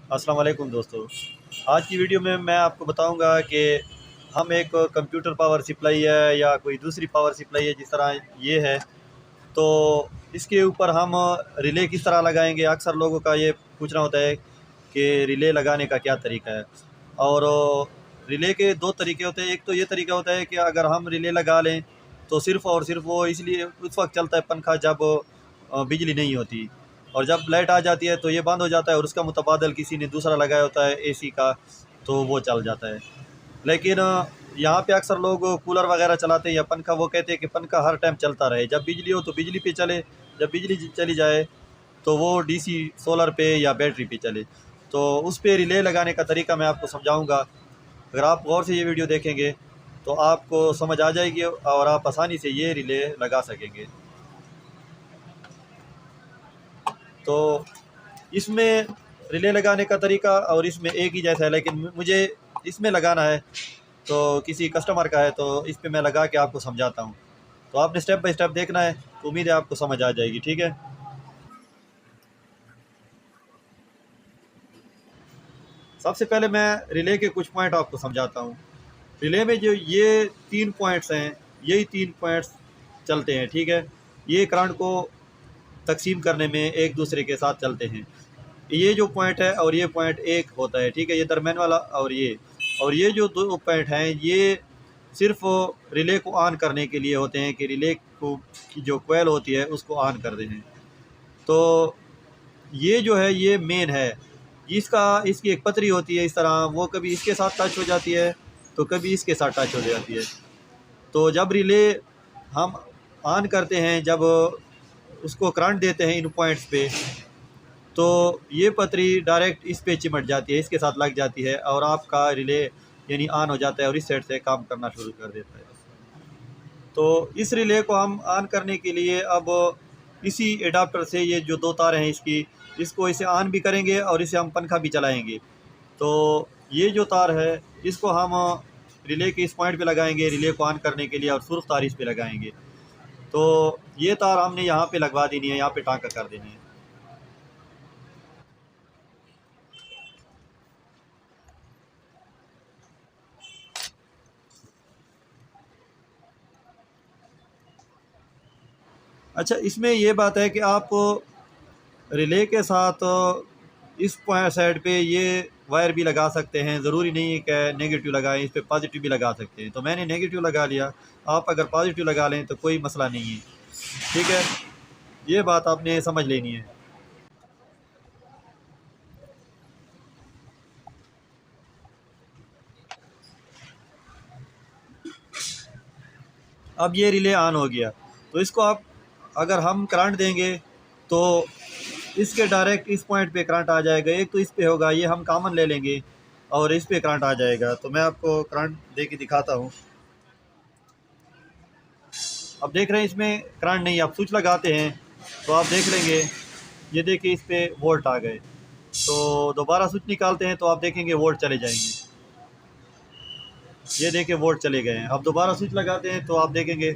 अस्सलाम वालेकुम दोस्तों। आज की वीडियो में मैं आपको बताऊंगा कि हम एक कंप्यूटर पावर सप्लाई है या कोई दूसरी पावर सप्लाई है, जिस तरह ये है, तो इसके ऊपर हम रिले किस तरह लगाएंगे। अक्सर लोगों का ये पूछना होता है कि रिले लगाने का क्या तरीका है। और रिले के दो तरीके होते हैं। एक तो ये तरीका होता है कि अगर हम रिले लगा लें तो सिर्फ़ और सिर्फ वो इसलिए उस वक्त चलता है पंखा जब बिजली नहीं होती, और जब लाइट आ जाती है तो ये बंद हो जाता है और उसका मुतबादल किसी ने दूसरा लगाया होता है एसी का, तो वो चल जाता है। लेकिन यहाँ पे अक्सर लोग कूलर वगैरह चलाते हैं या पंखा, वो कहते हैं कि पंखा हर टाइम चलता रहे, जब बिजली हो तो बिजली पे चले, जब बिजली चली जाए तो वो डीसी सोलर पे या बैटरी पे चले। तो उस पे रिले लगाने का तरीका मैं आपको समझाऊंगा। अगर आप गौर से ये वीडियो देखेंगे तो आपको समझ आ जाएगी और आप आसानी से ये रिले लगा सकेंगे। तो इसमें रिले लगाने का तरीका और इसमें एक ही जैसा है, लेकिन मुझे इसमें लगाना है तो किसी कस्टमर का है, तो इस पे मैं लगा के आपको समझाता हूँ। तो आपने स्टेप बाय स्टेप देखना है, तो उम्मीद है आपको समझ आ जाएगी। ठीक है। सबसे पहले मैं रिले के कुछ पॉइंट आपको समझाता हूँ। रिले में जो ये 3 पॉइंट्स हैं, यही 3 पॉइंट्स चलते हैं। ठीक है। ये करंट को तकसीम करने में एक दूसरे के साथ चलते हैं। ये जो पॉइंट है और ये पॉइंट एक होता है। ठीक है। ये दरमियान वाला और ये जो दो पॉइंट हैं, ये सिर्फ रिले को ऑन करने के लिए होते हैं कि रिले को की जो कोयल होती है उसको ऑन कर दें। तो ये जो है ये मेन है। इसकी एक पतरी होती है इस तरह, वो कभी इसके साथ टच हो जाती है तो कभी इसके साथ टच हो जाती है। तो जब रिले हम ऑन करते हैं, जब उसको करंट देते हैं इन पॉइंट्स पे, तो ये पतरी डायरेक्ट इस पे चिमट जाती है, इसके साथ लग जाती है और आपका रिले यानी ऑन हो जाता है और इस साइड से काम करना शुरू कर देता है। तो इस रिले को हम ऑन करने के लिए अब इसी एडाप्टर से, ये जो दो तार हैं इसको इसे ऑन भी करेंगे और इसे हम पंखा भी चलाएंगे। तो ये जो तार है इसको हम रिले के इस पॉइंट पे लगाएंगे रिले को ऑन करने के लिए, और सुर्ख तार इस पे लगाएंगे। तो ये तार हमने यहाँ पे लगवा देनी है, यहाँ पे टाँका कर देनी है। अच्छा, इसमें ये बात है कि आप रिले के साथ इस पॉइंट साइड पे ये वायर भी लगा सकते हैं। ज़रूरी नहीं है कि नेगेटिव लगाएं, इस पे पॉजिटिव भी लगा सकते हैं। तो मैंने नेगेटिव लगा लिया, आप अगर पॉजिटिव लगा लें तो कोई मसला नहीं है। ठीक है। ये बात आपने समझ लेनी है। अब ये रिले ऑन हो गया, तो इसको आप अगर हम करंट देंगे तो इसके डायरेक्ट इस पॉइंट पे करंट आ जाएगा। एक तो इस पे होगा, ये हम कॉमन ले लेंगे और इस पे करंट आ जाएगा। तो मैं आपको करंट दे के दिखाता हूँ। अब देख रहे हैं इसमें करंट नहीं, आप स्विच लगाते हैं तो आप देख लेंगे, ये देखिए इस पे वोल्ट आ गए। तो दोबारा स्विच निकालते हैं तो आप देखेंगे वोल्ट चले जाएंगे। ये देखिए वोल्ट चले गए हैं। अब दोबारा स्विच लगाते हैं तो आप देखेंगे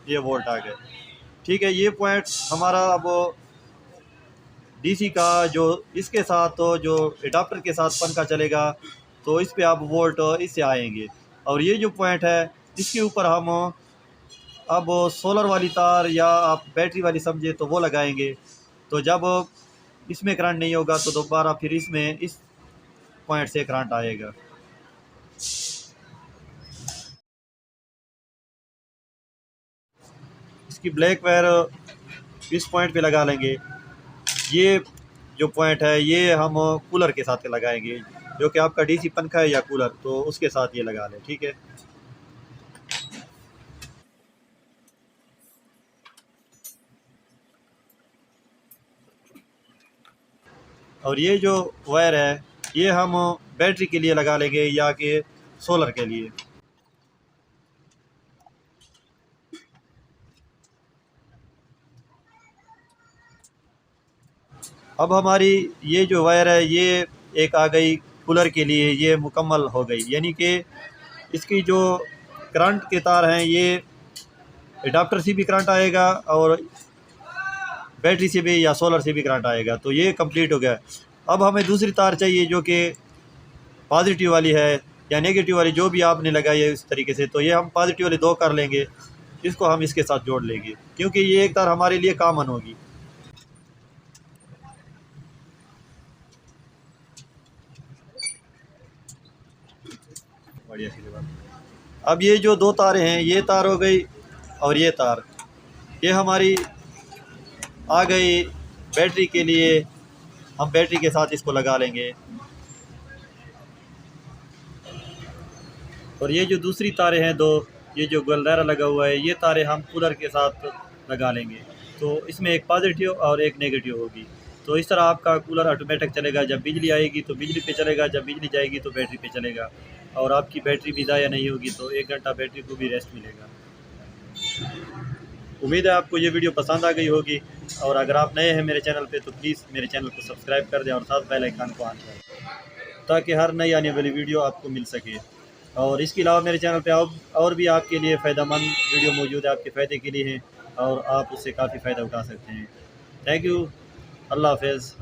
ये वोल्ट आ गए। ठीक है। ये पॉइंट हमारा अब डीसी का जो इसके साथ, तो जो एडाप्टर के साथ पंखा चलेगा तो इस पे आप वोल्ट इससे आएंगे। और ये जो पॉइंट है इसके ऊपर हम अब सोलर वाली तार या आप बैटरी वाली समझे तो वो लगाएंगे। तो जब इसमें करंट नहीं होगा तो दोबारा फिर इसमें इस पॉइंट से करंट आएगा। इसकी ब्लैक वायर इस पॉइंट पे लगा लेंगे। ये जो पॉइंट है ये हम कूलर के साथ लगाएंगे, जो कि आपका डीसी पंखा है या कूलर, तो उसके साथ ये लगा लें। ठीक है। और ये जो वायर है ये हम बैटरी के लिए लगा लेंगे या कि सोलर के लिए। अब हमारी ये जो वायर है ये एक आ गई कूलर के लिए, ये मुकम्मल हो गई। यानी कि इसकी जो करंट के तार हैं ये एडाप्टर से भी करंट आएगा और बैटरी से भी या सोलर से भी करंट आएगा। तो ये कंप्लीट हो गया। अब हमें दूसरी तार चाहिए जो कि पॉजिटिव वाली है या नेगेटिव वाली, जो भी आपने लगाई है इस तरीके से। तो ये हम पॉजिटिव वाली 2 कर लेंगे, इसको हम इसके साथ जोड़ लेंगे क्योंकि ये एक तार हमारे लिए कॉमन होगी। बढ़िया सी बात। अब ये जो 2 तारें हैं, ये तार हो गई और ये तार, ये हमारी आ गई बैटरी के लिए। हम बैटरी के साथ इसको लगा लेंगे। और ये जो दूसरी तारें हैं 2, ये जो गलदारा लगा हुआ है, ये तारें हम कूलर के साथ लगा लेंगे। तो इसमें एक पॉजिटिव और एक नेगेटिव होगी। तो इस तरह आपका कूलर ऑटोमेटिक चलेगा। जब बिजली आएगी तो बिजली पे चलेगा, जब बिजली जाएगी तो बैटरी पे चलेगा। और आपकी बैटरी भी ज़ाया नहीं होगी, तो 1 घंटा बैटरी को भी रेस्ट मिलेगा। उम्मीद है आपको ये वीडियो पसंद आ गई होगी। और अगर आप नए हैं मेरे चैनल पे तो प्लीज़ मेरे चैनल को सब्सक्राइब कर दें और साथ बेल आइकन को ऑन कर दें ताकि हर नई आने वाली वीडियो आपको मिल सके। और इसके अलावा मेरे चैनल पे और भी आपके लिए फ़ायदेमंद वीडियो मौजूद है, आपके फ़ायदे के लिए हैं और आप उससे काफ़ी फ़ायदा उठा सकते हैं। Thank you. अल्लाह हाफ़िज़।